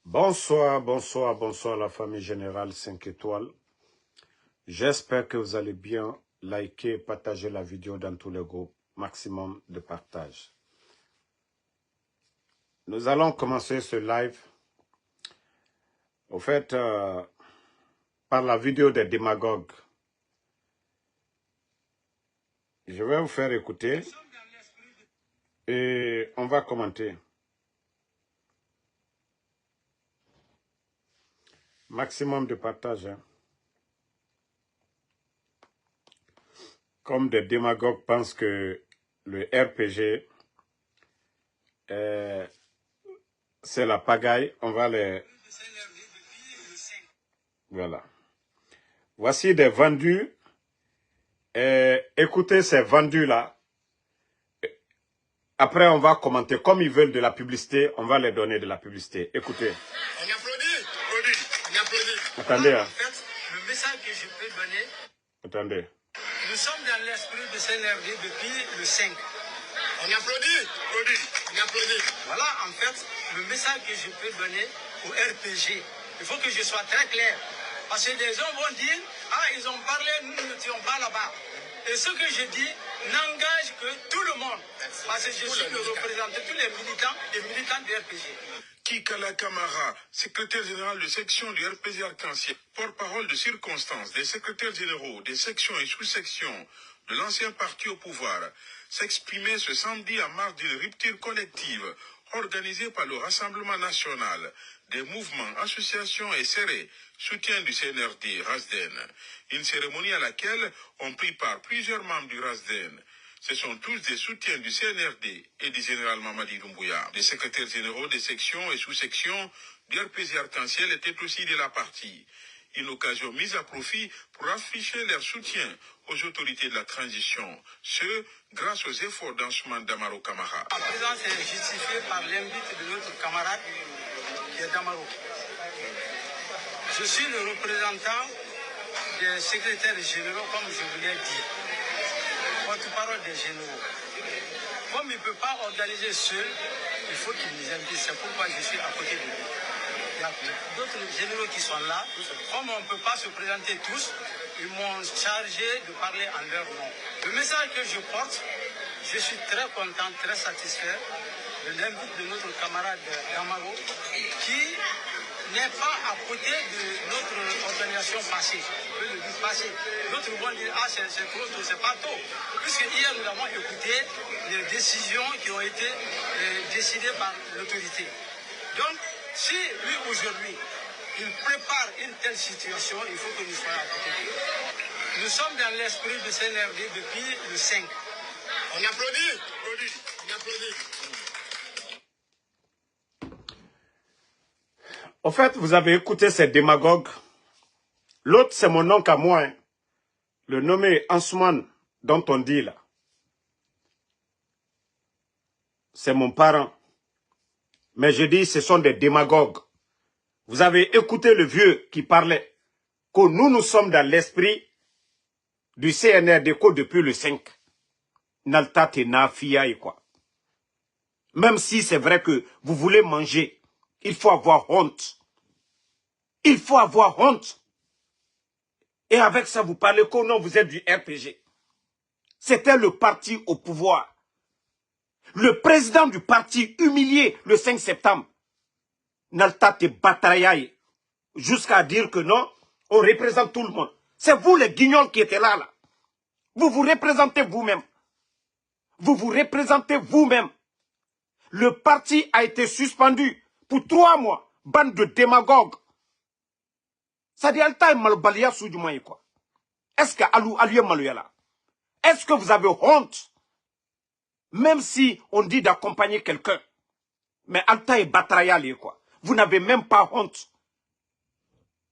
Bonsoir, bonsoir, bonsoir la famille générale 5 étoiles. J'espère que vous allez bien. Likez et partagez la vidéo dans tous les groupes. Maximum de partage. Nous allons commencer ce live. Au fait, par la vidéo des démagogues. Je vais vous faire écouter. Et on va commenter. Maximum de partage. Hein. Comme des démagogues pensent que le RPG, c'est la pagaille, on va les... Voilà. Voici des vendus. Écoutez ces vendus-là. Après, on va commenter. Comme ils veulent de la publicité, on va les donner de la publicité. Écoutez. On applaudit. On applaudit. Attendez. En fait, le message que je peux donner... Attendez. Nous sommes dans l'esprit de CNRD depuis le 5. On applaudit. On applaudit. Voilà, en fait, le message que je peux donner au RPG. Il faut que je sois très clair. Parce que des gens vont dire, ah, ils ont parlé, nous n'étions pas là-bas. Et ce que je dis n'engage que tout le monde. Parce que je suis le représentant de tous les militants et militants du RPG. Kikala Kamara, secrétaire général de section du RPG Arc-en-Ciel, porte-parole de circonstance des secrétaires généraux des sections et sous-sections de l'ancien parti au pouvoir, s'exprimait ce samedi en marge d'une rupture collective organisée par le Rassemblement national des mouvements, associations et serrés, soutien du CNRD Rasden. Une cérémonie à laquelle ont pris part plusieurs membres du Rasden. Ce sont tous des soutiens du CNRD et du général Mamadi Doumbouya. Les secrétaires généraux des sections et sous-sections du RPG Arc-en-Ciel étaient aussi de la partie. Une occasion mise à profit pour afficher leur soutien aux autorités de la transition, ce grâce aux efforts d'Ansoumane Damaro Camara. La présence est justifiée par l'invite de notre camarade qui est Damaro. Je suis le représentant des secrétaires généraux, comme je vous l'ai dit. Porte-parole des généraux. Comme il ne peut pas organiser seul, il faut qu'il nous invite. C'est pourquoi je suis à côté de lui. Il y a d'autres généraux qui sont là. Comme on ne peut pas se présenter tous, ils m'ont chargé de parler en leur nom. Le message que je porte, je suis très content, très satisfait de l'invite de notre camarade Damaro, qui n'est pas à côté de notre organisation passée. Je peux le dire passée. D'autres vont dire, ah c'est trop tôt, c'est pas tôt. Puisque hier nous avons écouté les décisions qui ont été décidées par l'autorité. Donc, si lui aujourd'hui, il prépare une telle situation, il faut que nous soyons à côté de lui. Nous sommes dans l'esprit de CNRD depuis le 5. On applaudit. On applaudit. Au fait, vous avez écouté ces démagogues. L'autre, c'est mon oncle à moi. Hein. Le nommé Ansoumane, dont on dit là. C'est mon parent. Mais je dis, ce sont des démagogues. Vous avez écouté le vieux qui parlait. Que nous sommes dans l'esprit du CNRD depuis le 5. Nalta tena fia et quoi. Même si c'est vrai que vous voulez manger, il faut avoir honte. Il faut avoir honte. Et avec ça, vous parlez qu'au nom, vous êtes du RPG. C'était le parti au pouvoir. Le président du parti humilié le 5 septembre. Nalta te bataille jusqu'à dire que non, on représente tout le monde. C'est vous les guignols qui étaient là. Vous vous représentez vous-même. Vous vous représentez vous-même. Le parti a été suspendu pour 3 mois. Bande de démagogues. Ça dit Alta et Malbalia sous du moins quoi. Est-ce que Alou est Malouya là? Est-ce que vous avez honte? Même si on dit d'accompagner quelqu'un. Mais Alta et Batraya quoi. Vous n'avez même pas honte.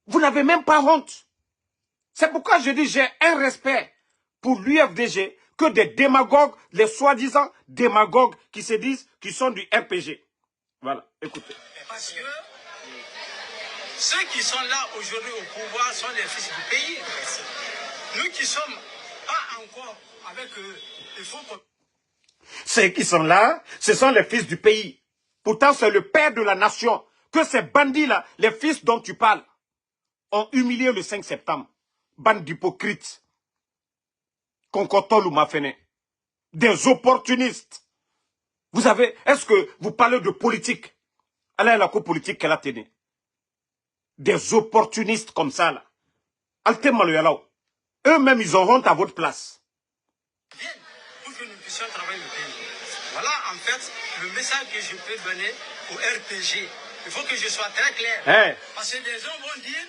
Vous n'avez même pas honte. C'est pourquoi je dis j'ai un respect pour l'UFDG que des démagogues, les soi-disant démagogues qui se disent qu'ils sont du RPG. Voilà, écoutez. Parce que ceux qui sont là aujourd'hui au pouvoir sont les fils du pays. Nous qui sommes pas encore avec eux, il faut qu'on... Ceux qui sont là, ce sont les fils du pays. Pourtant, c'est le père de la nation. que ces bandits-là, les fils dont tu parles, ont humilié le 5 septembre. Bande d'hypocrites. Konkotol ou Mafene. Des opportunistes. Vous avez, est-ce que vous parlez de politique? Elle a la co-politique qu'elle a tenue. Des opportunistes comme ça, là. Alte Maloyalao. Eux-mêmes, ils ont honte à votre place. Pour que nous puissions travailler le pays. Voilà, en fait, le message que je peux donner au RPG. Il faut que je sois très clair. Hey. Parce que des gens vont dire...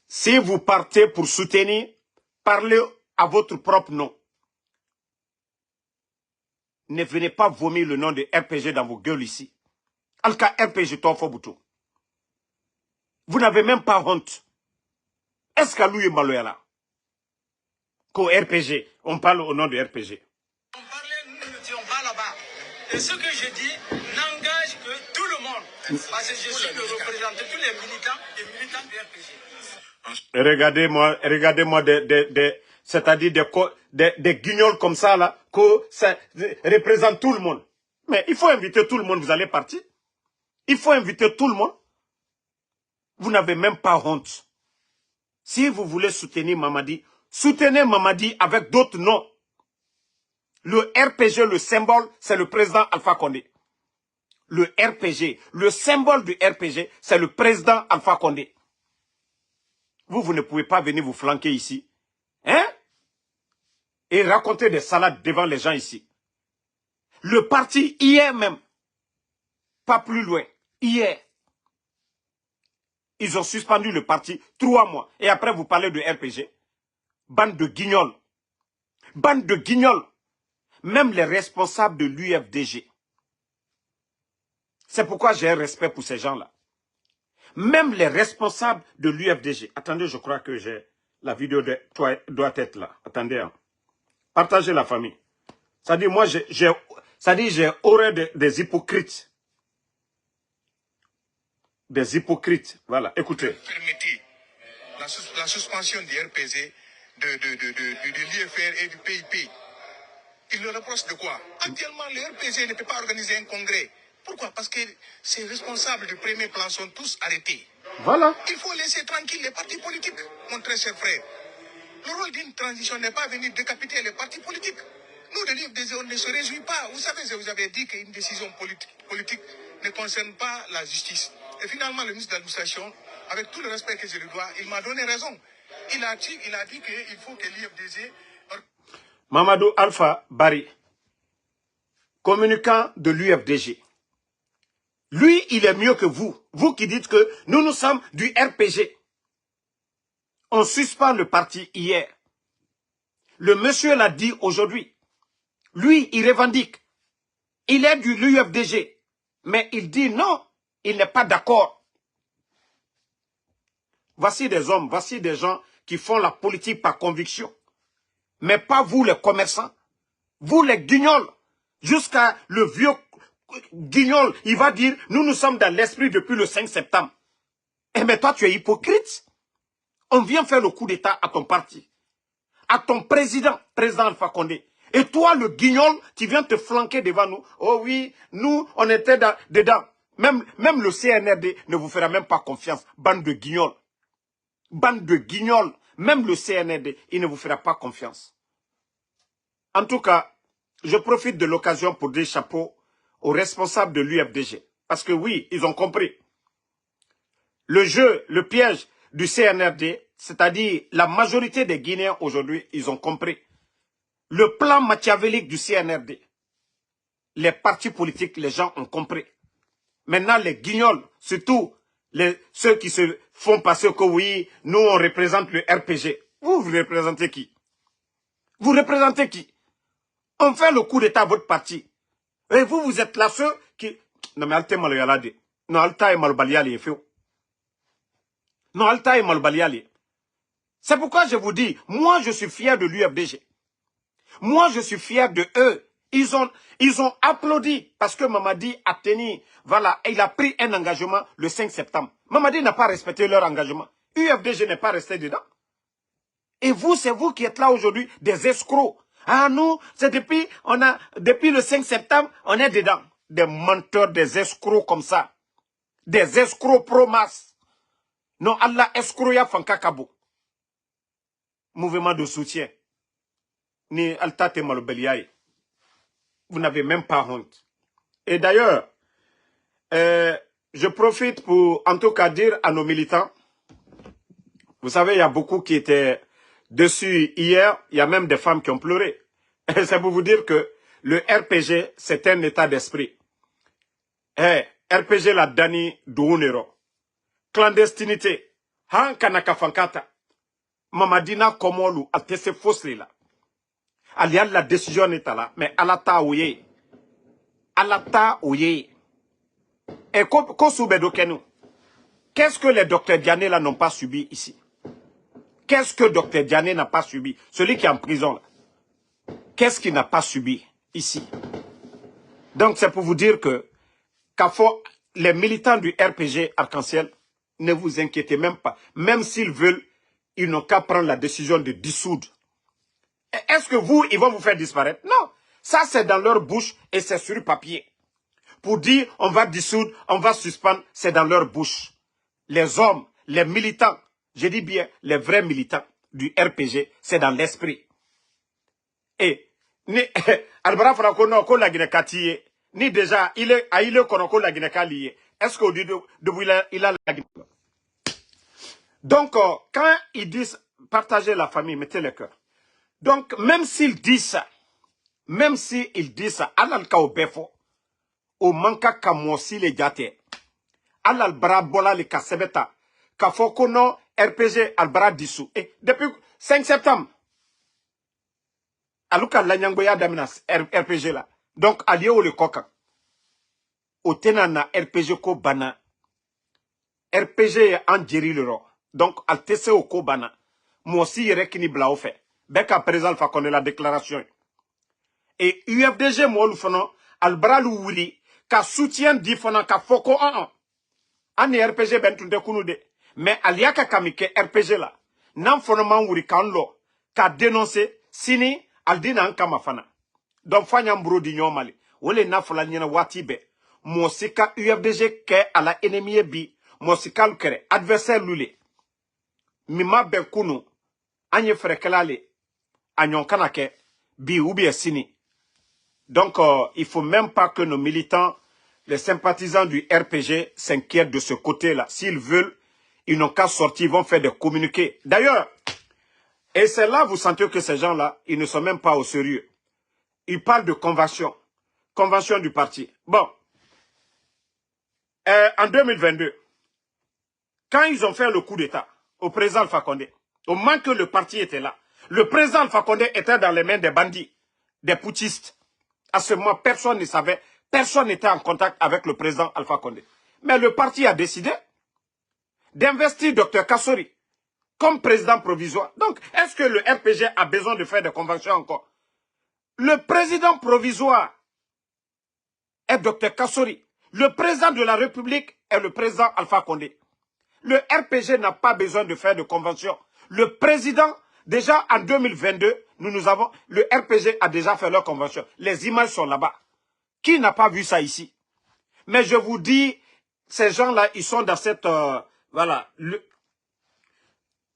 Si vous partez pour soutenir, parlez à votre propre nom. Ne venez pas vomir le nom de RPG dans vos gueules ici. Alka RPG Tofobuto. Vous n'avez même pas honte. Est-ce qu'à lui est Maloyala? Qu'au RPG, on parle au nom de RPG. On parlait, nous ne disons pas là-bas. Et ce que je dis n'engage que tout le monde. Parce que je suis le représentant de tous les militants et militants du RPG. Regardez-moi c'est-à-dire des guignols comme ça, là, que ça représente tout le monde. Mais il faut inviter tout le monde, vous allez partir. Il faut inviter tout le monde. Vous n'avez même pas honte. Si vous voulez soutenir Mamadi, soutenez Mamadi avec d'autres noms. Le RPG, le symbole, c'est le président Alpha Condé. Le RPG, le symbole du RPG, c'est le président Alpha Condé. Vous ne pouvez pas venir vous flanquer ici. Hein? Et raconter des salades devant les gens ici. Le parti, hier même, pas plus loin, hier, ils ont suspendu le parti 3 mois. Et après, vous parlez de RPG. Bande de guignols. Bande de guignols. Même les responsables de l'UFDG. C'est pourquoi j'ai un respect pour ces gens-là. Même les responsables de l'UFDG. Attendez, je crois que j'ai la vidéo doit être là. Attendez. Hein. Partagez la famille. Ça dit, moi, j'ai horreur des hypocrites. Des hypocrites. Voilà, écoutez. Permettez la suspension du RPG, de l'IFR et du PIP. Il le reproche de quoi? Actuellement, le RPG ne peut pas organiser un congrès. Pourquoi? Parce que ces responsables du premier plan sont tous arrêtés. Voilà. Il faut laisser tranquille les partis politiques, mon très cher frère. Le rôle d'une transition n'est pas venir décapiter les partis politiques. Nous, de l'IFDG, on ne se réjouit pas. Vous savez, je vous avais dit qu'une décision politique ne concerne pas la justice. Et finalement, le ministre de l'administration, avec tout le respect que je lui dois, il m'a donné raison. Il a dit qu'il faut que l'IFDG... Mamadou Alpha Bari, communicant de l'UFDG. Lui, il est mieux que vous. Vous qui dites que nous sommes du RPG. On suspend le parti hier. Le monsieur l'a dit aujourd'hui. Lui, il revendique. Il est du l'UFDG. Mais il dit non, il n'est pas d'accord. Voici des hommes, voici des gens qui font la politique par conviction. Mais pas vous les commerçants. Vous les guignols. Jusqu'à le vieux guignol, il va dire, nous sommes dans l'esprit depuis le 5 septembre. Eh mais toi, tu es hypocrite. On vient faire le coup d'état à ton parti. À ton président Alpha Condé. Et toi, le guignol, tu viens te flanquer devant nous. Oh oui, nous, on était dedans. Même le CNRD ne vous fera même pas confiance. Bande de guignols. Bande de guignols. Même le CNRD, il ne vous fera pas confiance. En tout cas, je profite de l'occasion pour dire chapeau aux responsables de l'UFDG. Parce que oui, ils ont compris. Le jeu, le piège du CNRD, c'est-à-dire la majorité des Guinéens aujourd'hui, ils ont compris. Le plan machiavélique du CNRD, les partis politiques, les gens ont compris. Maintenant, les guignols, surtout ceux qui se font passer que oui, nous on représente le RPG. Vous représentez qui? Vous représentez qui? On fait le coup d'état à votre parti. Et vous êtes là ceux qui... Non mais Alta Maloyalade. Non, Alta et Malbaliali est fait. Non, Alta et Malbaliali. C'est pourquoi je vous dis, moi je suis fier de l'UFDG. Moi je suis fier de eux. Ils ont applaudi parce que Mamadi a tenu, voilà, il a pris un engagement le 5 septembre. Mamadi n'a pas respecté leur engagement. UFDG n'est pas resté dedans. Et vous, c'est vous qui êtes là aujourd'hui, des escrocs. Ah nous, c'est depuis le 5 septembre, on est dedans. Des menteurs, des escrocs comme ça. Des escrocs pro-masse. Non, Allah escroya fanka kabo. Mouvement de soutien. Ni altate malobeliaye. Vous n'avez même pas honte. Et d'ailleurs, je profite pour en tout cas dire à nos militants, vous savez, il y a beaucoup qui étaient dessus hier, il y a même des femmes qui ont pleuré. C'est pour vous dire que le RPG, c'est un état d'esprit. RPG la dani dounero. Clandestinité. Han kanaka fankata. Mamadina komolu atese fosli la. Alial la décision est là, mais alata ouye. Alata ouye. Et qu'est-ce que les docteurs Diané là n'ont pas subi ici? Qu'est-ce que docteur Diané n'a pas subi? Celui qui est en prison là. Qu'est-ce qu'il n'a pas subi ici? Donc c'est pour vous dire que les militants du RPG Arc-en-Ciel, ne vous inquiétez même pas. Même s'ils veulent, ils n'ont qu'à prendre la décision de dissoudre. Est-ce que ils vont vous faire disparaître? Non. Ça c'est dans leur bouche et c'est sur le papier. Pour dire on va dissoudre, on va suspendre, c'est dans leur bouche. Les hommes, les militants, je dis bien les vrais militants du RPG, c'est dans l'esprit. Et ni Albara Franco no ko la Guinée ni déjà il est konoko la Guinée lié. Est-ce qu'au dit de il a la Guinée? Donc quand ils disent partager la famille, mettez le cœur. Donc même s'ils disent ça, alal ka obefo, o manka ka mosi le jate, alal bra bola le kasebeta, ka foko no RPG albara dissous. Et depuis 5 septembre, aluka lanyangboya daminas RPG là. Donc allié au le coca. Au tenana RPG ko bana. RPG en djeri le ro. Donc al tese au ko bana. Moi aussi yere kini bla fait. Beka présent fa connaît la déclaration. Et UFDG mo lu fono albara lu wuli ka soutien di fona ka foko an. An RPG ben tunde kunude. Mais aliaka kamike RPG là. Nan fono man wuri kan lo ka dénoncer sini aldina an kama fana. Donc fanya mbro di nyomali. Wole na fola nyena wati be. Mosika UFDG ke à la ennemi bi. Mosika lukere adversaire lule. Mima ben kunu anye frekelale anyon kanake bi ou bien sini. Donc il faut même pas que nos militants, les sympathisants du RPG s'inquiètent de ce côté-là. S'ils veulent, ils n'ont qu'à sortir, ils vont faire des communiqués. D'ailleurs, et c'est là vous sentez que ces gens-là, ils ne sont même pas au sérieux. Ils parlent de convention. Convention du parti. Bon. En 2022, quand ils ont fait le coup d'État au président Alpha Condé, au moment que le parti était là, le président Alpha Condé était dans les mains des bandits, des putschistes. À ce moment, personne ne savait, personne n'était en contact avec le président Alpha Condé. Mais le parti a décidé d'investir Dr Kassori comme président provisoire. Donc, est-ce que le RPG a besoin de faire des conventions encore? Le président provisoire est Dr Kassori. Le président de la République est le président Alpha Condé. Le RPG n'a pas besoin de faire de convention. Le président, déjà en 2022, le RPG a déjà fait leur convention. Les images sont là-bas. Qui n'a pas vu ça ici? Mais je vous dis, ces gens-là, ils sont dans cette,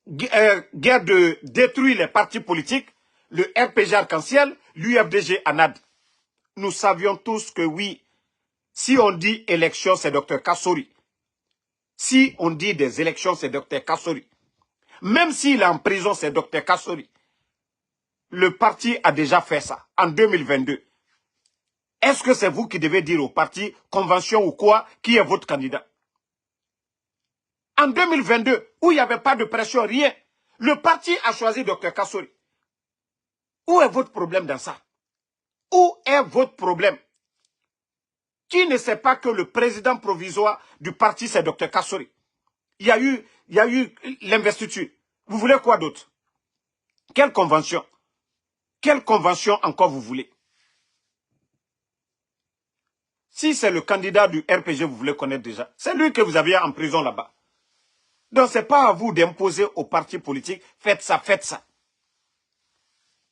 guerre de détruire les partis politiques, le RPG Arc-en-Ciel, l'UFDG ANAD. Nous savions tous que oui, si on dit élection, c'est Dr Kassori. Si on dit des élections, c'est Dr Kassori. Même s'il est en prison, c'est Dr Kassori. Le parti a déjà fait ça en 2022. Est-ce que c'est vous qui devez dire au parti, convention ou quoi, qui est votre candidat? En 2022, où il n'y avait pas de pression, rien, le parti a choisi Dr Kassori. Où est votre problème dans ça? Où est votre problème? Qui ne sait pas que le président provisoire du parti, c'est Dr Kassori? Il y a eu l'investiture. Vous voulez quoi d'autre? Quelle convention? Quelle convention encore vous voulez? Si c'est le candidat du RPG, vous voulez connaître déjà. C'est lui que vous aviez en prison là-bas. Donc ce n'est pas à vous d'imposer aux partis politiques. Faites ça, faites ça.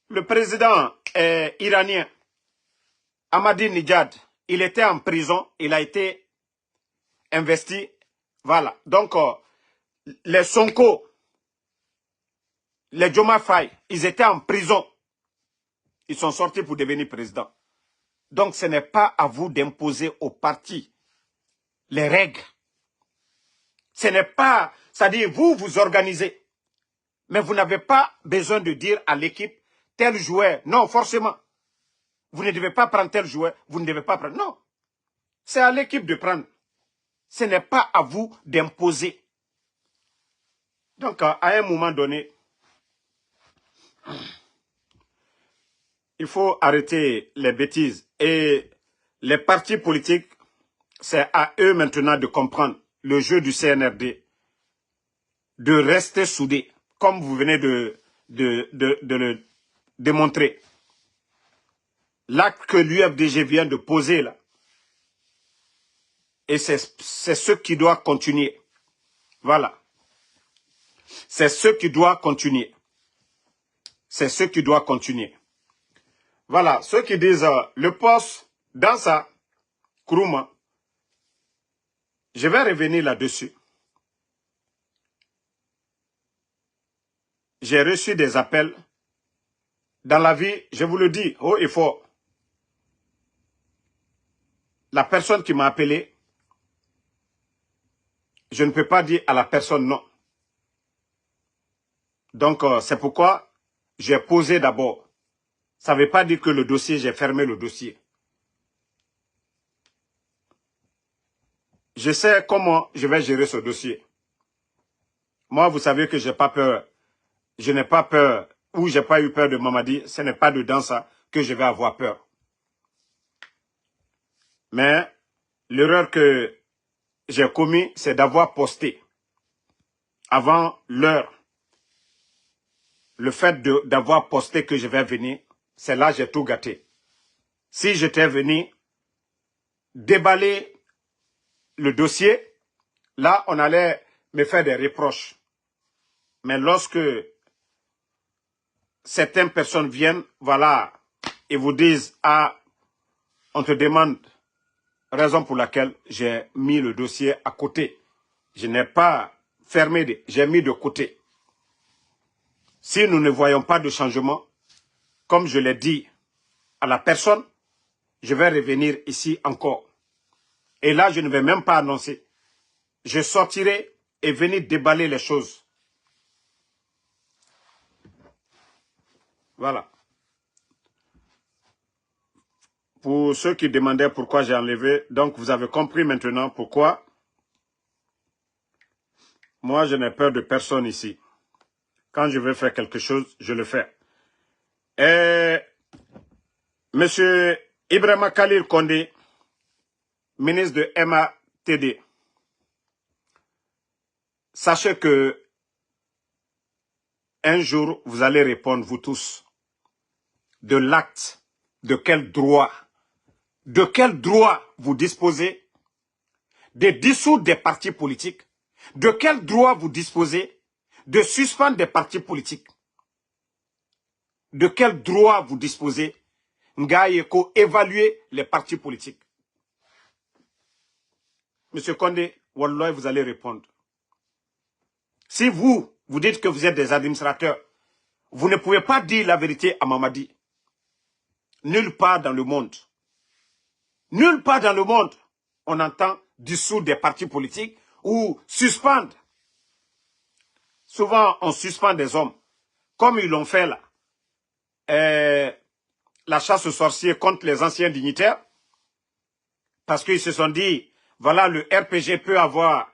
Le président iranien, Ahmadinejad, il était en prison. Il a été investi. Voilà. Donc, les Sonko, les Diomaye Faye, ils étaient en prison. Ils sont sortis pour devenir président. Donc, ce n'est pas à vous d'imposer au parti les règles. Ce n'est pas, c'est-à-dire vous, vous organisez. Mais vous n'avez pas besoin de dire à l'équipe, tel joueur. Non, forcément. Vous ne devez pas prendre tel joueur. Vous ne devez pas prendre. Non. C'est à l'équipe de prendre. Ce n'est pas à vous d'imposer. Donc, à un moment donné, il faut arrêter les bêtises. Et les partis politiques, c'est à eux maintenant de comprendre le jeu du CNRD, de rester soudés, comme vous venez de le démontrer. L'acte que l'UFDG vient de poser là, et c'est ce qui doit continuer. Voilà. C'est ce qui doit continuer. C'est ce qui doit continuer. Voilà, ceux qui disent le poste dans sa Kourouma, je vais revenir là-dessus. J'ai reçu des appels. Dans la vie, je vous le dis haut et fort. La personne qui m'a appelé, je ne peux pas dire à la personne non. Donc, c'est pourquoi j'ai posé d'abord. Ça ne veut pas dire que le dossier, j'ai fermé le dossier. Je sais comment je vais gérer ce dossier. Moi, vous savez que je n'ai pas peur. Je n'ai pas peur ou je n'ai pas eu peur de Mamadi. Ce n'est pas dedans ça que je vais avoir peur. Mais l'erreur que j'ai commise, c'est d'avoir posté avant l'heure. Le fait d'avoir posté que je vais venir, c'est là que j'ai tout gâté. Si j'étais venu déballer le dossier, là, on allait me faire des reproches. Mais lorsque certaines personnes viennent, voilà, et vous disent, ah, on te demande raison pour laquelle j'ai mis le dossier à côté. Je n'ai pas fermé, j'ai mis de côté. Si nous ne voyons pas de changement, comme je l'ai dit à la personne, je vais revenir ici encore. Et là, je ne vais même pas annoncer. Je sortirai et venir déballer les choses. Voilà. Pour ceux qui demandaient pourquoi j'ai enlevé, donc vous avez compris maintenant pourquoi. Moi, je n'ai peur de personne ici. Quand je veux faire quelque chose, je le fais. Et Monsieur Ibrahima Khalil Condé, ministre de MATD, sachez que un jour, vous allez répondre, vous tous, de l'acte, de quel droit vous disposez de dissoudre des partis politiques, de quel droit vous disposez de suspendre des partis politiques, de quel droit vous disposez Ngaïeko évaluer les partis politiques. Monsieur Condé, Wallah, vous allez répondre. Si vous dites que vous êtes des administrateurs, vous ne pouvez pas dire la vérité à Mamadi. Nulle part dans le monde, on entend dissoudre des partis politiques ou suspendre. Souvent, on suspend des hommes, comme ils l'ont fait là. La chasse aux sorciers contre les anciens dignitaires, parce qu'ils se sont dit, voilà, le RPG peut avoir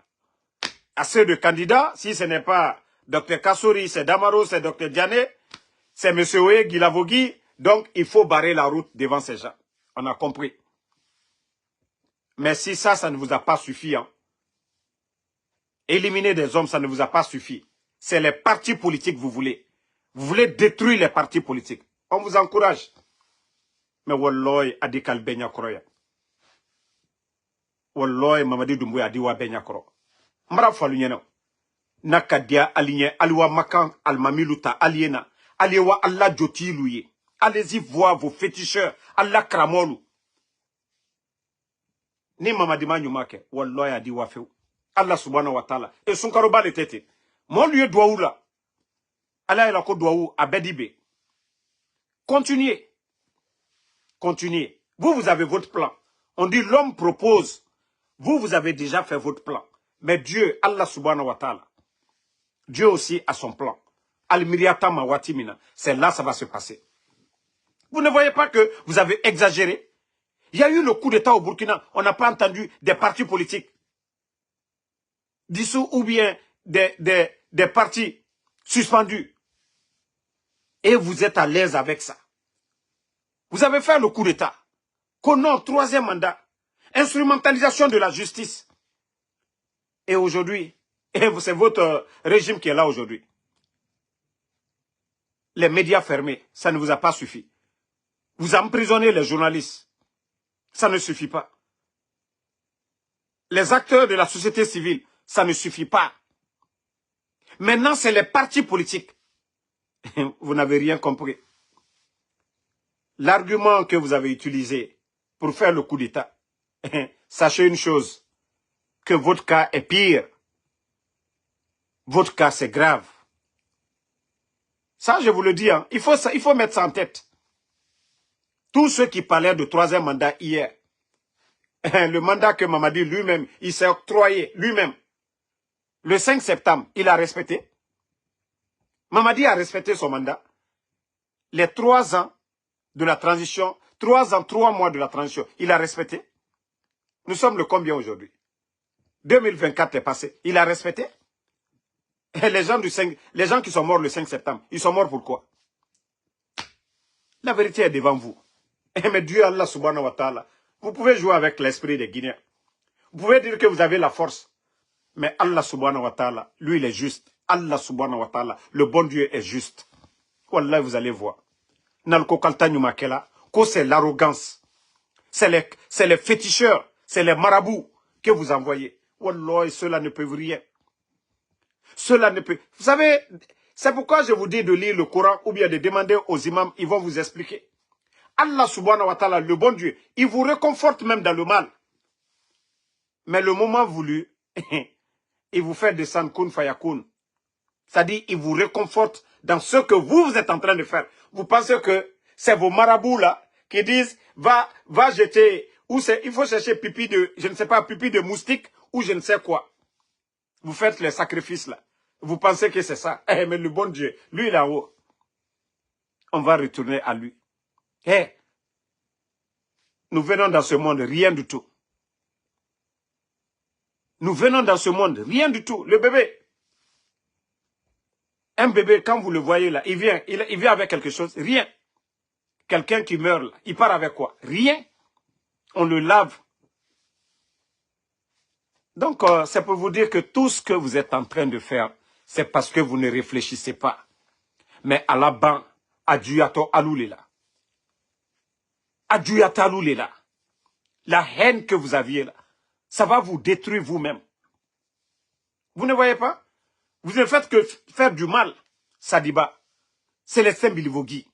assez de candidats, si ce n'est pas Dr Kassouri, c'est Damaro, c'est Dr Diané, c'est M. Oye Guilavogui, donc il faut barrer la route devant ces gens. On a compris. Mais si ça ne vous a pas suffi, hein, éliminer des hommes, ça ne vous a pas suffi. C'est les partis politiques que vous voulez. Vous voulez détruire les partis politiques. On vous encourage. Mais Walloy a dit qu'al benya kroya. Walloy Mamadi Doumbouya a dit wa benya kro. Mara falunyena. Nakadia aligné aliwa makan almamiluta aliena. Aliwa Allah joti louye. Allez-y voir vos féticheurs. Allah kramolu. Ni Mamadi Manyumake, Wallah a dit Wafeu. Allah subhanahu wa ta'ala. Et son karoba le tête. Mon lieu doit là. Allah a doit à Bedibe. Continuez. Continuez. Vous avez votre plan. On dit l'homme propose. Vous avez déjà fait votre plan. Mais Dieu, Allah subhanahu wa ta'ala, Dieu aussi a son plan. Al-Miriata Mawatimina. C'est là que ça va se passer. Vous ne voyez pas que vous avez exagéré? Il y a eu le coup d'État au Burkina. On n'a pas entendu des partis politiques dissous ou bien des partis suspendus. Et vous êtes à l'aise avec ça. Vous avez fait le coup d'État. Qu'au nom, 3e mandat. Instrumentalisation de la justice. Et aujourd'hui, c'est votre régime qui est là aujourd'hui. Les médias fermés, ça ne vous a pas suffi. Vous emprisonnez les journalistes. Ça ne suffit pas. Les acteurs de la société civile, ça ne suffit pas. Maintenant, c'est les partis politiques. Vous n'avez rien compris. L'argument que vous avez utilisé pour faire le coup d'État, sachez une chose, que votre cas est pire. Votre cas, c'est grave. Ça, je vous le dis, hein, il faut mettre ça en tête. Tous ceux qui parlaient de 3e mandat hier, le mandat que Mamadi lui-même, il s'est octroyé lui-même, le 5 septembre, il a respecté. Mamadi a respecté son mandat. Les 3 ans de la transition, 3 ans, 3 mois de la transition, il a respecté. Nous sommes le combien aujourd'hui? 2024 est passé. Il a respecté. Et les gens qui sont morts le 5 septembre, ils sont morts pourquoi? La vérité est devant vous. Mais Dieu Allah subhanahu wa ta'ala, vous pouvez jouer avec l'esprit des Guinéens. Vous pouvez dire que vous avez la force. Mais Allah subhanahu wa ta'ala, lui il est juste. Allah subhanahu wa ta'ala, le bon Dieu est juste. Wallah, vous allez voir. Nalko kalta nyumakela, ko c'est l'arrogance. C'est les féticheurs, c'est les marabouts que vous envoyez. Wallah, cela ne peut rien. Cela ne peut... Vous savez, c'est pourquoi je vous dis de lire le Coran ou bien de demander aux imams, ils vont vous expliquer. Allah subhanahu wa ta'ala, le bon Dieu, il vous réconforte même dans le mal. Mais le moment voulu, il vous fait descendre kun fayakun. C'est-à-dire, il vous réconforte dans ce que vous êtes en train de faire. Vous pensez que c'est vos marabouts là qui disent, va jeter, ou il faut chercher pipi de, je ne sais pas, pipi de moustique ou je ne sais quoi. Vous faites les sacrifices là. Vous pensez que c'est ça. Mais le bon Dieu, lui là-haut, on va retourner à lui. Nous venons dans ce monde, rien du tout. Nous venons dans ce monde, rien du tout. Le bébé. Un bébé, quand vous le voyez là, il vient avec quelque chose, rien. Quelqu'un qui meurt là, il part avec quoi? Rien. On le lave. Donc, c'est pour vous dire que tout ce que vous êtes en train de faire, c'est parce que vous ne réfléchissez pas. Mais à la ban, adjuyato aloulela. Adjuyato aloulela. La haine que vous aviez là, ça va vous détruire vous-même. Vous ne voyez pas? Vous ne faites que faire du mal, Sadiba. C'est les Saint-Bilivogui.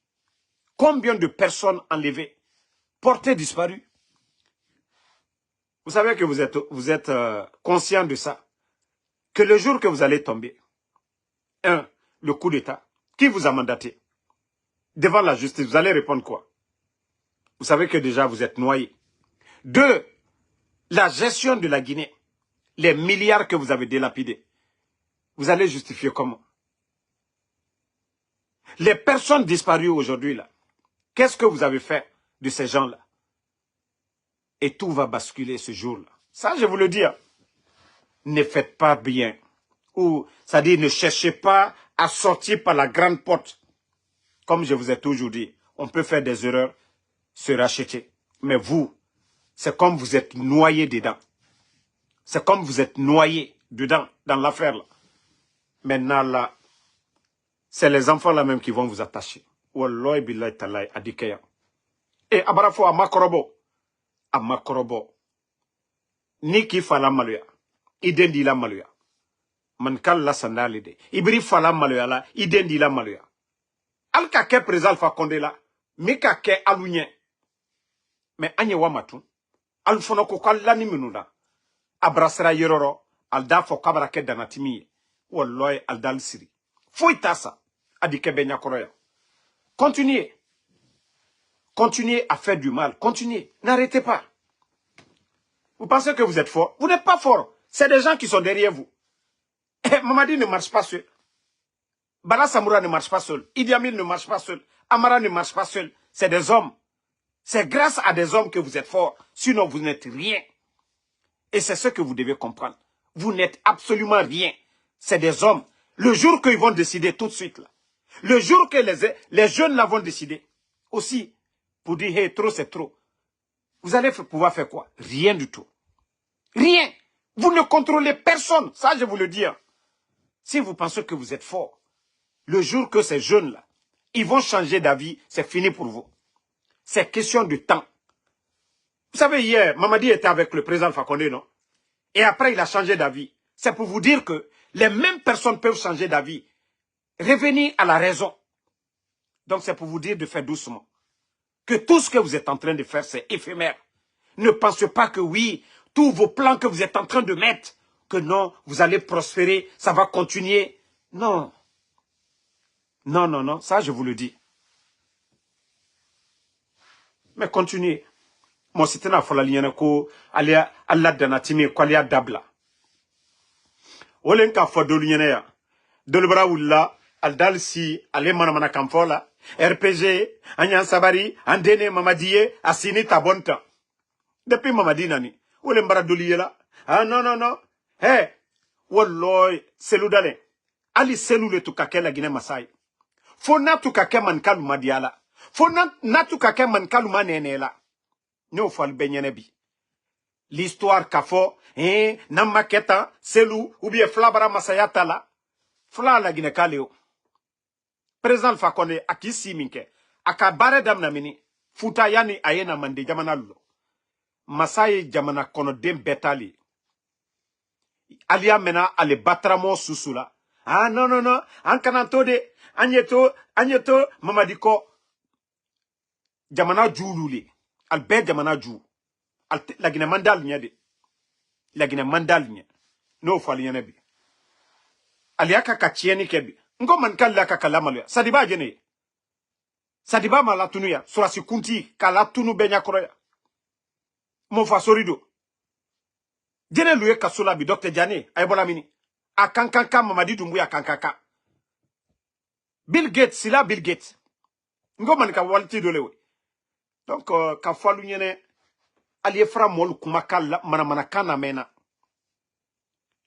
Combien de personnes enlevées, portées, disparues? Vous savez que vous êtes conscient de ça. Que le jour que vous allez tomber, le coup d'État, qui vous a mandaté? Devant la justice, vous allez répondre quoi? Vous savez que déjà vous êtes noyé. 2, la gestion de la Guinée, les milliards que vous avez délapidés, vous allez justifier comment? Les personnes disparues aujourd'hui là, qu'est-ce que vous avez fait de ces gens-là? Et tout va basculer ce jour-là. Ça, je vous le dis. Hein. Ne faites pas bien. Ou, c'est-à-dire, ne cherchez pas à sortir par la grande porte. Comme je vous ai toujours dit, on peut faire des erreurs, se racheter. Mais vous, c'est comme vous êtes noyé dedans. C'est comme vous êtes noyé dedans, dans l'affaire là. Maintenant là, c'est les enfants là même qui vont vous attacher. Wallahi billahi talahi adikeya. Et abarafo amakorobo. Amakorobo. Niki fala maluya. Idendi la maluya. Mankal la sandalide. Ibri fala maluya la. Idendi la maluya. Alka ke présal fa konde la. Mika ke alunye. Mais anye wamatu. Alfono ko kallani minuna. Abrasera yororo. Alda fo kabarake danatimi. Walloy aldal siri. Foitasa. Adike benya koroya. Continuez. Continuez à faire du mal. Continuez. N'arrêtez pas. Vous pensez que vous êtes fort? Vous n'êtes pas fort. C'est des gens qui sont derrière vous. Mamadi ne marche pas seul. Bala Samoura ne marche pas seul. Idi Amin ne marche pas seul. Amara ne marche pas seul. C'est des hommes. C'est grâce à des hommes que vous êtes forts. Sinon, vous n'êtes rien. Et c'est ce que vous devez comprendre. Vous n'êtes absolument rien. C'est des hommes. Le jour qu'ils vont décider tout de suite, là, le jour que les jeunes là vont décider, aussi, pour dire, hey, trop c'est trop, vous allez pouvoir faire quoi? Rien du tout. Rien. Vous ne contrôlez personne. Ça, je vous le dis. Si vous pensez que vous êtes fort, le jour que ces jeunes-là, ils vont changer d'avis, c'est fini pour vous. C'est question de temps. Vous savez, hier, Mamadi était avec le président Alpha Condé, non? Et après, il a changé d'avis. C'est pour vous dire que les mêmes personnes peuvent changer d'avis. Revenir à la raison. Donc, c'est pour vous dire de faire doucement. Que tout ce que vous êtes en train de faire, c'est éphémère. Ne pensez pas que oui, tous vos plans que vous êtes en train de mettre, que non, vous allez prospérer, ça va continuer. Non. Non, non, non, ça je vous le dis. Mais continuez. Moi, c'était la folie, il y a alia Allah danatimi kwalia dabla. Olenka fodolunyene dolbra wulla aldal si ale mana kamfola RPG anyan sabari andene mamadiye asini tabonta. Depuis Mamadi nani olembra doliyela. Ah non non non. Hey, walloy seludale. Ali selule tukake la Guinée Masai. Fona tukake man kaluma diala. Fona natukake man kaluma nenela. No fal benyenebi. L'histoire kafo, namaketa, selou, ou bien flabara masayata la. Fla la Guinée kaleo. Président Alpha Condé, aki si minke. Aka bare dam na mini. Futa yani ayena mande jamana lulo. Masaye jamana kono dem betali. Alia mena ale batramo susula. Ah non non non. Ankananto de. Agneto, mamadiko. Jamana jululi. Albe jamana ju. La Guinée mandal nya de. La Guinée mandal nya. No fali nya bi. Aliaka kachieni kebi. Ngo man kala kakala ya. Sadiba jene. Sadiba malatunu ya. Surasi kunti kala tunu benya kroya. Mon fasorido. Jene luye kasula bi Dr. Jane aybola mini. Akankanka Mamadi Doumbouya kankaka. Bill Gates sila Bill Gates. Ngo man ka walti dolewe. Donc ka falu nyene aliefra mol kumakala mana mena.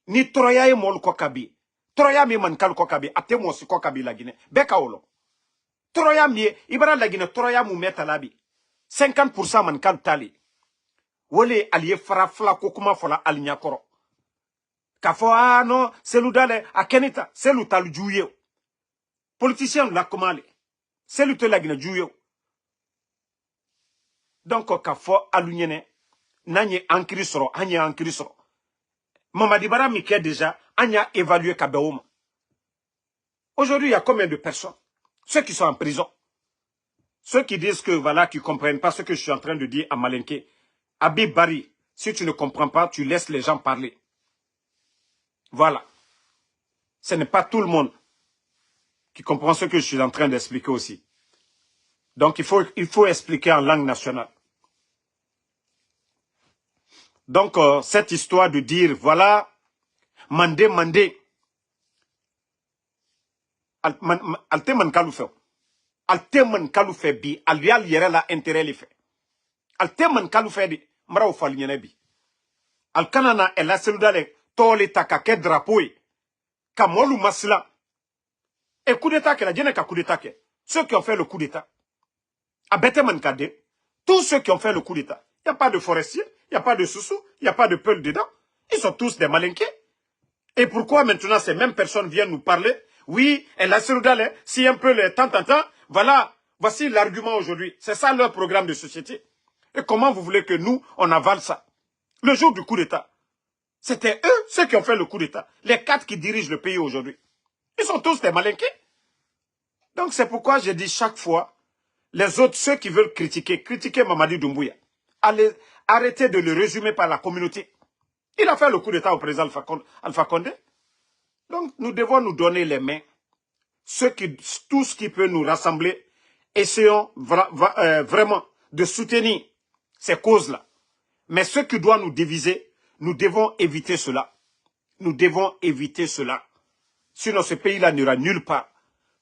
Ni troya ye mol kokabi. Troya mi man kal kokabi atemo si kokabi la Guinée. Beka olo. Troya mi ibara la Guinée troya mu meta labi. 50% man kal tali. Wole aliefra fla kokuma fola alinyakoro. Kafo ah non, selu dale akenita, selu talu juye. Politicien la komale. Selu te la Guinée juye. Donc kafo alunyene nanye ankrisoro, anye ankrisoro. Mamadi Bara Mike déjà, anya évalué Kabeouma. Aujourd'hui, il y a combien de personnes? Ceux qui sont en prison. Ceux qui disent que voilà, qui ne comprennent pas ce que je suis en train de dire à Malinké. Habib Bari, si tu ne comprends pas, tu laisses les gens parler. Voilà. Ce n'est pas tout le monde qui comprend ce que je suis en train d'expliquer aussi. Donc, il faut expliquer en langue nationale. Donc, cette histoire de dire, voilà, mandé, alteman kaloufe. Alteman kaloufe bi, alial yere la intérêt li fait. Alteman kaloufe di, mra ou fal nyene bi. Alkanana el la seludale, tole takake drapoui. Kamolu masla. Et coup d'état que la djene ka coup d'état que. Ceux qui ont fait le coup d'état. Abeteman kade. Tous ceux qui ont fait le coup d'état. Il n'y a pas de forestier, il n'y a pas de soussou, il n'y a pas de peul dedans. Ils sont tous des malinqués. Et pourquoi maintenant ces mêmes personnes viennent nous parler? Oui, elle a Seloudale, si un peu le temps, voilà, voici l'argument aujourd'hui. C'est ça leur programme de société. Et comment vous voulez que nous, on avale ça? Le jour du coup d'État, c'était eux, ceux qui ont fait le coup d'État. Les 4 qui dirigent le pays aujourd'hui. Ils sont tous des malinqués. Donc c'est pourquoi je dis chaque fois, les autres, ceux qui veulent critiquer Mamadi Doumbouya, arrêtez de le résumer par la communauté. Il a fait le coup d'État au président Alpha Condé. Donc, nous devons nous donner les mains. Tout ce qui peut nous rassembler, essayons vraiment de soutenir ces causes-là. Mais ce qui doit nous diviser, nous devons éviter cela. Nous devons éviter cela. Sinon, ce pays-là n'ira nulle part.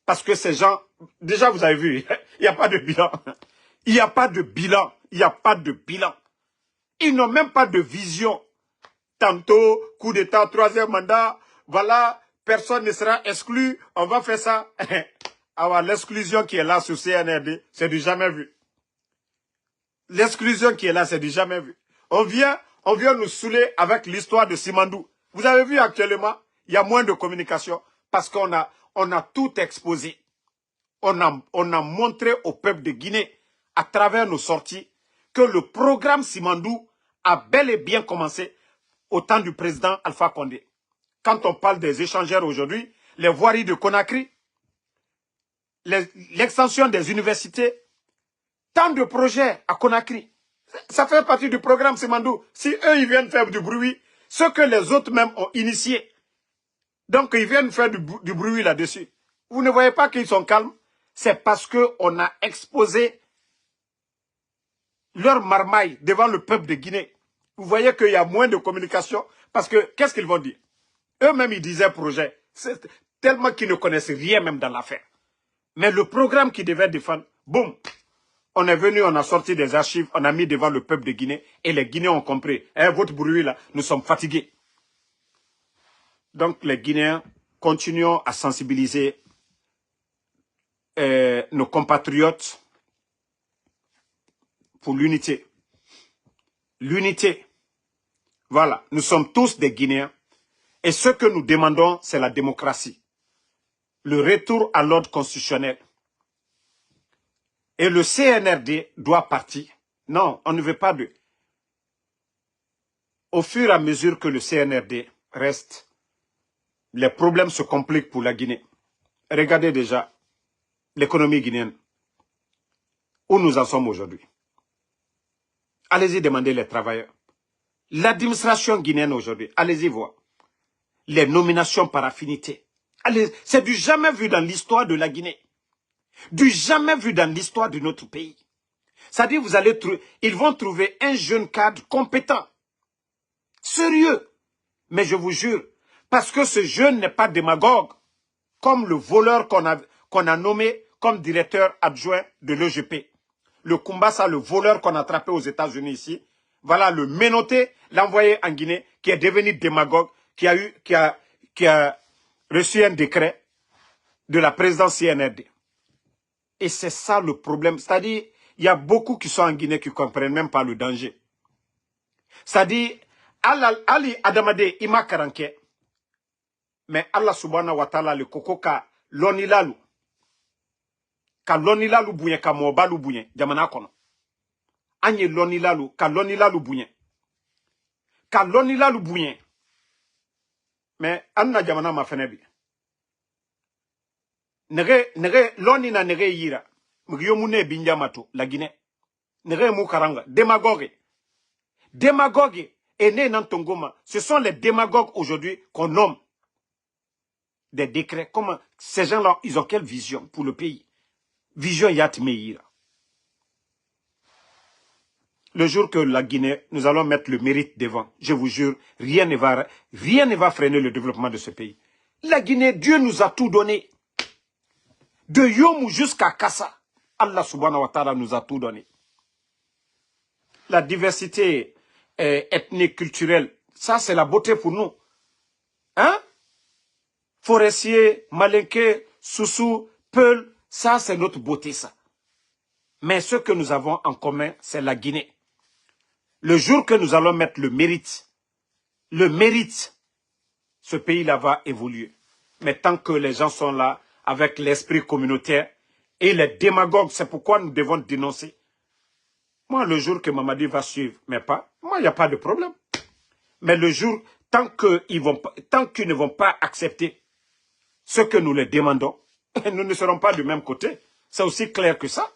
Parce que ces gens, déjà vous avez vu, il n'y a pas de bilan. Il n'y a pas de bilan. Il n'y a pas de bilan. Ils n'ont même pas de vision. Tantôt, coup d'État, 3e mandat, voilà, personne ne sera exclu, on va faire ça. Alors, l'exclusion qui est là sur CNRD, c'est du jamais vu. L'exclusion qui est là, c'est du jamais vu. On vient nous saouler avec l'histoire de Simandou. Vous avez vu actuellement, il y a moins de communication parce qu'on a tout exposé. On a montré au peuple de Guinée, à travers nos sorties, que le programme Simandou a bel et bien commencé au temps du président Alpha Condé. Quand on parle des échangeurs aujourd'hui, les voiries de Conakry, l'extension des universités, tant de projets à Conakry, ça fait partie du programme Simandou. Si eux, ils viennent faire du bruit, ce que les autres même ont initié, donc ils viennent faire du bruit là-dessus. Vous ne voyez pas qu'ils sont calmes? C'est parce qu'on a exposé leur marmaille devant le peuple de Guinée. Vous voyez qu'il y a moins de communication parce que, qu'est-ce qu'ils vont dire? Eux-mêmes, ils disaient projet. C'est tellement qu'ils ne connaissent rien même dans l'affaire. Mais le programme qu'ils devaient défendre, boum, on est venu, on a sorti des archives, on a mis devant le peuple de Guinée et les Guinéens ont compris. Eh, votre bruit là, nous sommes fatigués. Donc les Guinéens, continuons à sensibiliser nos compatriotes pour l'unité. L'unité. Voilà, nous sommes tous des Guinéens. Et ce que nous demandons, c'est la démocratie. Le retour à l'ordre constitutionnel. Et le CNRD doit partir. Non, on ne veut pas de... Au fur et à mesure que le CNRD reste, les problèmes se compliquent pour la Guinée. Regardez déjà l'économie guinéenne. Où nous en sommes aujourd'hui. Allez-y demander les travailleurs. L'administration guinéenne aujourd'hui, allez-y voir. Les nominations par affinité. C'est du jamais vu dans l'histoire de la Guinée. Du jamais vu dans l'histoire de notre pays. C'est-à-dire, ils vont trouver un jeune cadre compétent, sérieux. Mais je vous jure, parce que ce jeune n'est pas démagogue, comme le voleur qu'on a nommé comme directeur adjoint de l'EGP. Le Kumbasa, le voleur qu'on a attrapé aux États-Unis ici, voilà le menotté, l'envoyé en Guinée, qui est devenu démagogue, qui a reçu un décret de la présidence CNRD. Et c'est ça le problème. C'est-à-dire, il y a beaucoup qui sont en Guinée qui ne comprennent même pas le danger. C'est-à-dire, Ali Adamade Ima Karanke, mais Allah subhanahu wa ta'ala le koko ka lonilalu. Ka lonilalu bouyen, ka mobalu bouyen, jamana kono. Anye lonilalu, ka lonilalu bouyen. Ka lonilalu bouyen. Mais anna jamana ma fenebi. Nere loni na nere yira. Mugiyomune binjamato, la Guinée. Nere mukaranga, démagogue. Démagogue est né dans Tongoma. Ce sont les démagogues aujourd'hui qu'on nomme des décrets. Comment ces gens-là, ils ont quelle vision pour le pays? Vision Yatmeira. Le jour que la Guinée, nous allons mettre le mérite devant. Je vous jure, rien ne va freiner le développement de ce pays. La Guinée, Dieu nous a tout donné. De Yomou jusqu'à Kassa, Allah subhanahu wa ta'ala nous a tout donné. La diversité ethnique, culturelle, ça c'est la beauté pour nous. Hein? Forestier, Malinké, Soussou, Peul, ça c'est notre beauté ça. Mais ce que nous avons en commun, c'est la Guinée. Le jour que nous allons mettre le mérite, ce pays-là va évoluer. Mais tant que les gens sont là, avec l'esprit communautaire et les démagogues, c'est pourquoi nous devons dénoncer. Moi, le jour que Mamadi va suivre mes pas, moi, il n'y a pas de problème. Mais le jour, tant qu'ils ne vont pas accepter ce que nous leur demandons, nous ne serons pas du même côté. C'est aussi clair que ça.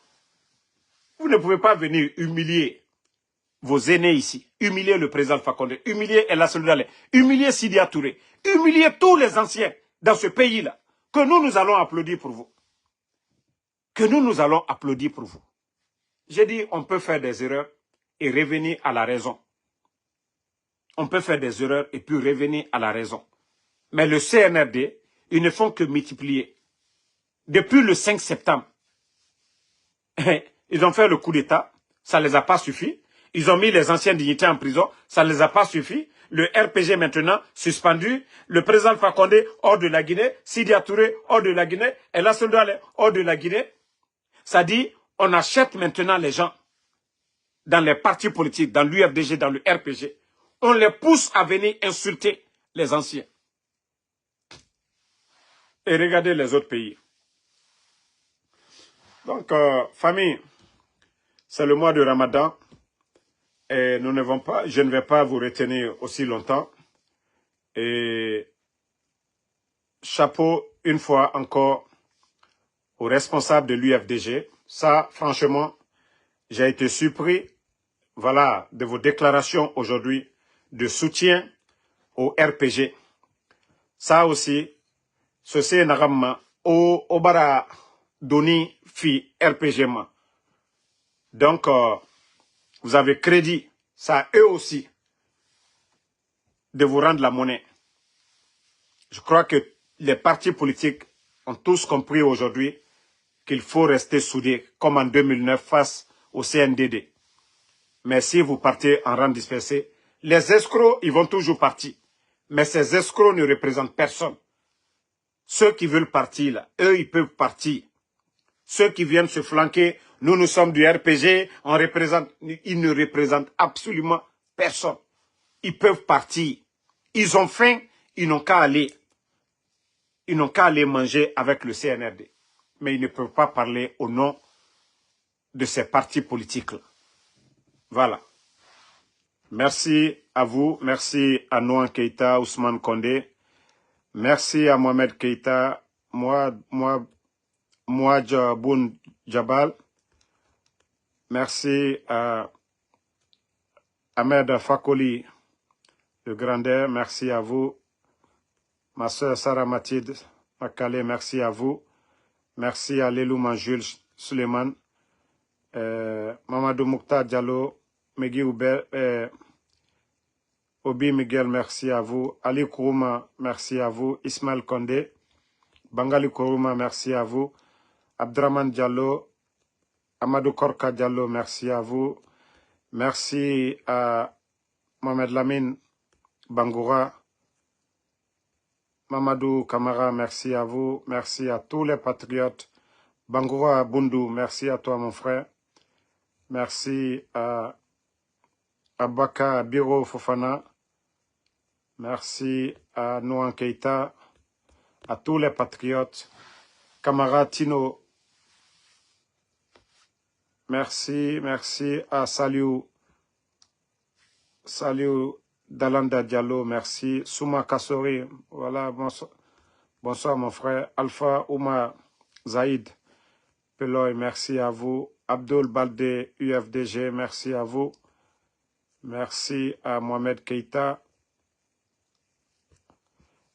Vous ne pouvez pas venir humilier vos aînés ici, humilier le président Alpha Condé, humilier El Hassan Dale, humilier Sidya Touré, humilier tous les anciens dans ce pays-là, que nous allons applaudir pour vous. Que nous allons applaudir pour vous. J'ai dit, on peut faire des erreurs et revenir à la raison. On peut faire des erreurs et puis revenir à la raison. Mais le CNRD, ils ne font que multiplier. Depuis le 5 septembre, ils ont fait le coup d'État, ça ne les a pas suffi. Ils ont mis les anciens dignitaires en prison, ça ne les a pas suffi. Le RPG maintenant suspendu, le président Alpha Condé hors de la Guinée, Sidya Touré hors de la Guinée, El Hassan Dale hors de la Guinée. Ça dit, on achète maintenant les gens dans les partis politiques, dans l'UFDG, dans le RPG. On les pousse à venir insulter les anciens. Et regardez les autres pays. Donc, famille, c'est le mois de Ramadan. Et nous ne vont pas, je ne vais pas vous retenir aussi longtemps. Et chapeau une fois encore aux responsables de l'UFDG. Ça, franchement, j'ai été surpris, voilà, de vos déclarations aujourd'hui de soutien au RPG. Ça aussi, ceci nagamma au bara doni fi RPG ma. Donc, vous avez crédit, ça eux aussi, de vous rendre la monnaie. Je crois que les partis politiques ont tous compris aujourd'hui qu'il faut rester soudés, comme en 2009 face au CNDD. Mais si vous partez en rang dispersé, les escrocs, ils vont toujours partir. Mais ces escrocs ne représentent personne. Ceux qui veulent partir, là, eux, ils peuvent partir. Ceux qui viennent se flanquer, nous sommes du RPG, on représente, ils ne représentent absolument personne. Ils peuvent partir. Ils ont faim, ils n'ont qu'à aller. Ils n'ont qu'à aller manger avec le CNRD. Mais ils ne peuvent pas parler au nom de ces partis politiques-là. Voilà. Merci à vous. Merci à Noan Keïta, Ousmane Condé. Merci à Mohamed Keïta, Mouadj Boun Jabal. Merci à Ahmed Fakoli de Grandeur. Merci à vous. Ma soeur Sarah Mathilde Makale, merci à vous. Merci à Lelou Manjul Suleiman. Mamadou Moukta Diallo, Megui Oubel, Obi Miguel, merci à vous. Ali Kourouma, merci à vous. Ismaël Condé, Bangali Kourouma, merci à vous. Abdraman Diallo, Amadou Korka Diallo, merci à vous. Merci à Mohamed Lamine Bangoura. Mamadou Kamara, merci à vous. Merci à tous les patriotes. Bangoura Bundu, merci à toi mon frère. Merci à Abaka Biro Fofana. Merci à Noan Keïta. À tous les patriotes. Kamara Tino. Merci, merci à Saliou Dalanda Diallo, merci. Souma Kassori, voilà, bonsoir mon frère. Alpha Ouma Zaïd Peloy, merci à vous. Abdul Balde, UFDG, merci à vous. Merci à Mohamed Keïta.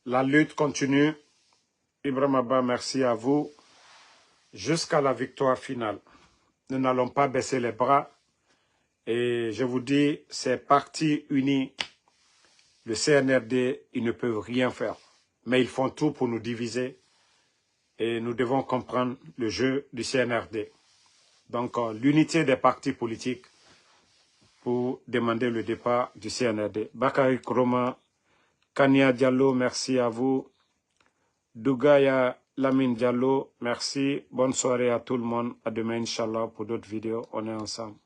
La lutte continue. Ibrahim Abba, merci à vous. Jusqu'à la victoire finale. Nous n'allons pas baisser les bras. Et je vous dis, ces partis unis, le CNRD, ils ne peuvent rien faire. Mais ils font tout pour nous diviser. Et nous devons comprendre le jeu du CNRD. Donc, l'unité des partis politiques pour demander le départ du CNRD. Bakary Kroma, Kania Diallo, merci à vous. Dougaya Lamine Diallo, merci. Bonne soirée à tout le monde. À demain, Inch'Allah, pour d'autres vidéos. On est ensemble.